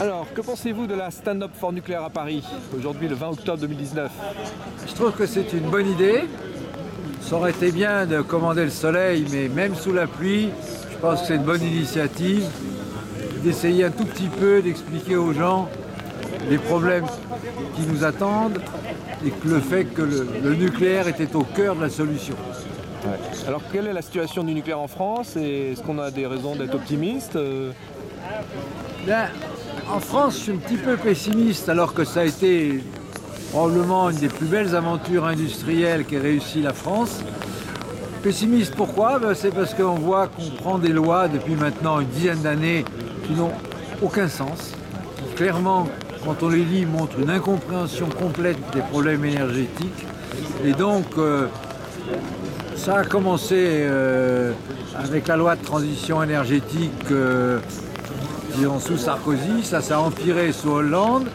Alors, que pensez-vous de la Stand Up for Nuclear à Paris, aujourd'hui le 20 octobre 2019? Je trouve que c'est une bonne idée. Ça aurait été bien de commander le soleil, mais même sous la pluie, je pense que c'est une bonne initiative d'essayer un tout petit peu d'expliquer aux gens les problèmes qui nous attendent et que le fait que le nucléaire était au cœur de la solution. Ouais. Alors, quelle est la situation du nucléaire en France et est-ce qu'on a des raisons d'être optimiste? Bien, en France, je suis un petit peu pessimiste alors que ça a été probablement une des plus belles aventures industrielles qu'ait réussi la France. Pessimiste pourquoi? C'est parce qu'on voit qu'on prend des lois depuis maintenant une dizaine d'années qui n'ont aucun sens. Qui, clairement, quand on les lit, montrent une incompréhension complète des problèmes énergétiques. Et donc, ça a commencé avec la loi de transition énergétique disons, sous Sarkozy, ça s'est empiré sous Hollande.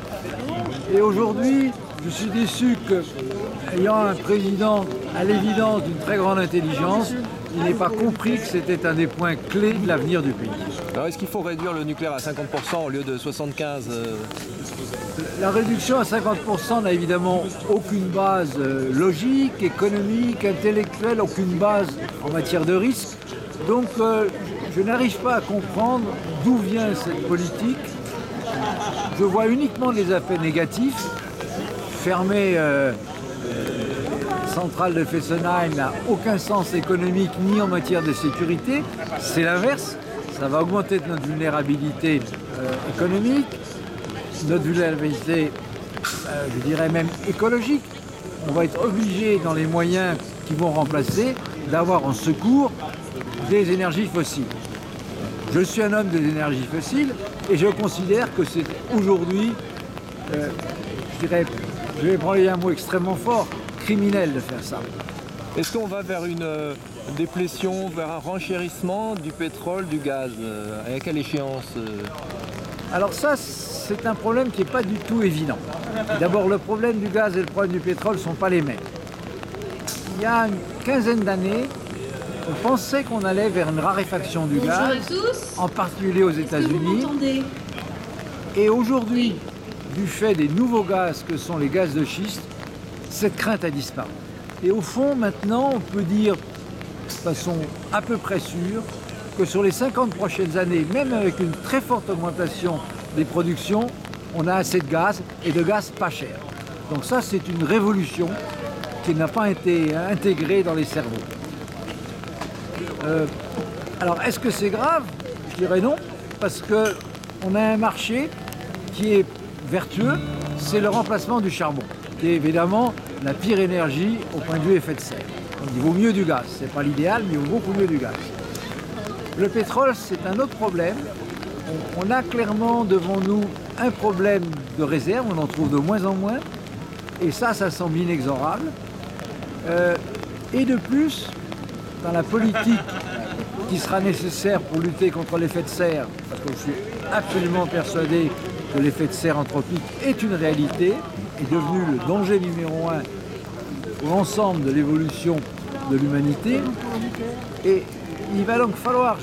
Et aujourd'hui, je suis déçu qu'ayant un président à l'évidence d'une très grande intelligence, il n'ait pas compris que c'était un des points clés de l'avenir du pays. Alors, est-ce qu'il faut réduire le nucléaire à 50% au lieu de 75%? La réduction à 50% n'a évidemment aucune base logique, économique, intellectuelle, aucune base en matière de risque. Donc je n'arrive pas à comprendre d'où vient cette politique. Je vois uniquement les effets négatifs. Fermer centrale de Fessenheim n'a aucun sens économique ni en matière de sécurité. C'est l'inverse. Ça va augmenter notre vulnérabilité économique, notre vulnérabilité, je dirais même écologique. On va être obligé, dans les moyens qui vont remplacer, d'avoir en secours des énergies fossiles. Je suis un homme des énergies fossiles et je considère que c'est aujourd'hui, je vais employer un mot extrêmement fort, criminel de faire ça. Est-ce qu'on va vers une déplétion, vers un renchérissement du pétrole, du gaz? À quelle échéance? Alors ça, c'est un problème qui n'est pas du tout évident. D'abord, le problème du gaz et le problème du pétrole ne sont pas les mêmes. Il y a une quinzaine d'années, on pensait qu'on allait vers une raréfaction du gaz, en particulier aux États-Unis. Et aujourd'hui, du fait des nouveaux gaz que sont les gaz de schiste, cette crainte a disparu. Et au fond, maintenant, on peut dire de façon à peu près sûre que sur les 50 prochaines années, même avec une très forte augmentation des productions, on a assez de gaz et de gaz pas cher. Donc ça, c'est une révolution qui n'a pas été intégrée dans les cerveaux. Alors, est-ce que c'est grave? Je dirais non, parce qu'on a un marché qui est vertueux, c'est le remplacement du charbon, qui est évidemment la pire énergie au point de vue effet de serre. Donc, il vaut mieux du gaz, c'est pas l'idéal, mais il vaut beaucoup mieux du gaz. Le pétrole, c'est un autre problème. On a clairement devant nous un problème de réserve, on en trouve de moins en moins, et ça semble inexorable. Et de plus, dans la politique qui sera nécessaire pour lutter contre l'effet de serre, parce que je suis absolument persuadé que l'effet de serre anthropique est une réalité, est devenu le danger numéro un pour l'ensemble de l'évolution de l'humanité. Et il va donc falloir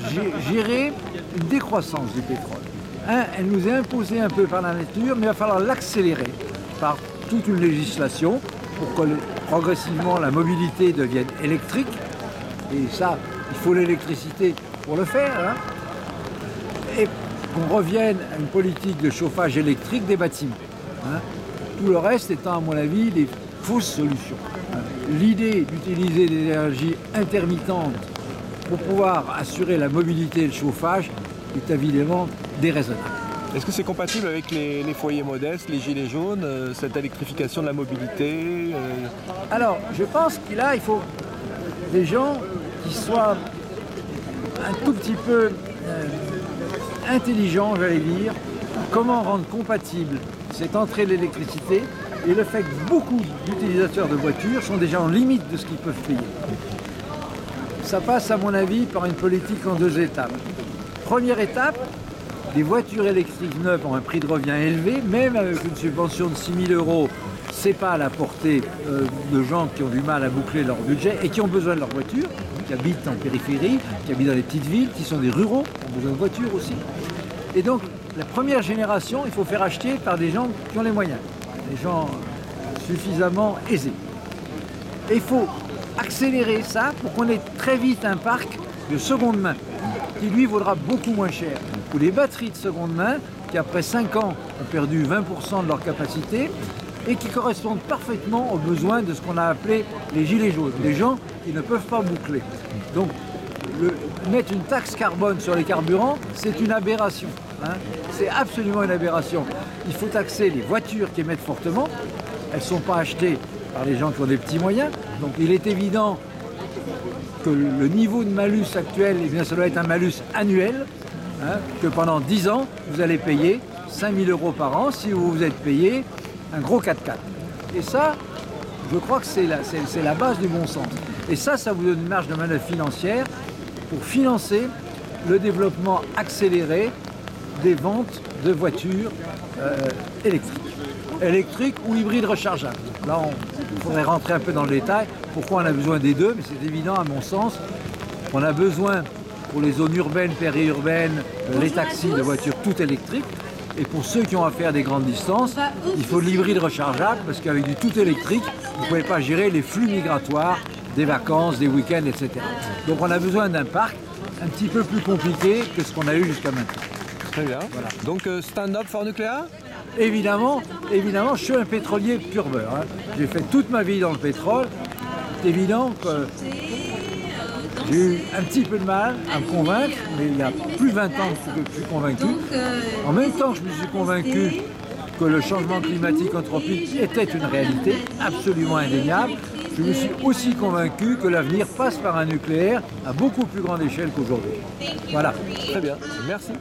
gérer une décroissance du pétrole. Elle nous est imposée un peu par la nature, mais il va falloir l'accélérer par toute une législation pour que progressivement la mobilité devienne électrique. Et ça, il faut l'électricité pour le faire. Et qu'on revienne à une politique de chauffage électrique des bâtiments. Tout le reste étant, à mon avis, des fausses solutions. L'idée d'utiliser des énergies intermittentes pour pouvoir assurer la mobilité et le chauffage est évidemment déraisonnable. Est-ce que c'est compatible avec les foyers modestes, les gilets jaunes, cette électrification de la mobilité? Alors, je pense qu'il faut des gens qui soient un tout petit peu intelligents, j'allais dire, comment rendre compatible cette entrée de l'électricité et le fait que beaucoup d'utilisateurs de voitures sont déjà en limite de ce qu'ils peuvent payer. Ça passe, à mon avis, par une politique en deux étapes. Première étape, les voitures électriques neuves ont un prix de revient élevé, même avec une subvention de 6 000 €, c'est pas à la portée de gens qui ont du mal à boucler leur budget et qui ont besoin de leur voiture, qui habitent en périphérie, qui habitent dans les petites villes, qui sont des ruraux, qui ont besoin de voitures aussi. Et donc, la première génération, il faut faire acheter par des gens qui ont les moyens, des gens suffisamment aisés. Et il faut accélérer ça pour qu'on ait très vite un parc de seconde main, qui lui vaudra beaucoup moins cher. Ou les batteries de seconde main, qui après 5 ans ont perdu 20% de leur capacité, et qui correspondent parfaitement aux besoins de ce qu'on a appelé les gilets jaunes, des gens qui ne peuvent pas boucler. Donc, mettre une taxe carbone sur les carburants, c'est une aberration. Hein. C'est absolument une aberration. Il faut taxer les voitures qui émettent fortement. Elles ne sont pas achetées par les gens qui ont des petits moyens. Donc il est évident que le niveau de malus actuel, eh bien, ça doit être un malus annuel, hein, que pendant 10 ans, vous allez payer 5 000 € par an si vous vous êtes payé un gros 4x4. Et ça, je crois que c'est la base du bon sens. Et ça vous donne une marge de manœuvre financière pour financer le développement accéléré des ventes de voitures électriques ou hybrides rechargeables. Là, il faudrait rentrer un peu dans le détail. Pourquoi on a besoin des deux? Mais c'est évident, à mon sens. On a besoin, pour les zones urbaines, périurbaines, les taxis de voitures toutes électriques. Et pour ceux qui ont à faire des grandes distances, il faut l'hybride rechargeable, parce qu'avec du tout électrique, vous ne pouvez pas gérer les flux migratoires des vacances, des week-ends, etc. Donc on a besoin d'un parc un petit peu plus compliqué que ce qu'on a eu jusqu'à maintenant. Très bien. Voilà. Donc stand-up for nucléaire? Évidemment, je suis un pétrolier pur beurre. Hein. J'ai fait toute ma vie dans le pétrole. C'est évident que j'ai eu un petit peu de mal à me convaincre, mais il y a plus de 20 ans que je suis convaincu. En même temps que je me suis convaincu que le changement climatique anthropique était une réalité absolument indéniable, je me suis aussi convaincu que l'avenir passe par un nucléaire à beaucoup plus grande échelle qu'aujourd'hui. Voilà. Très bien, merci.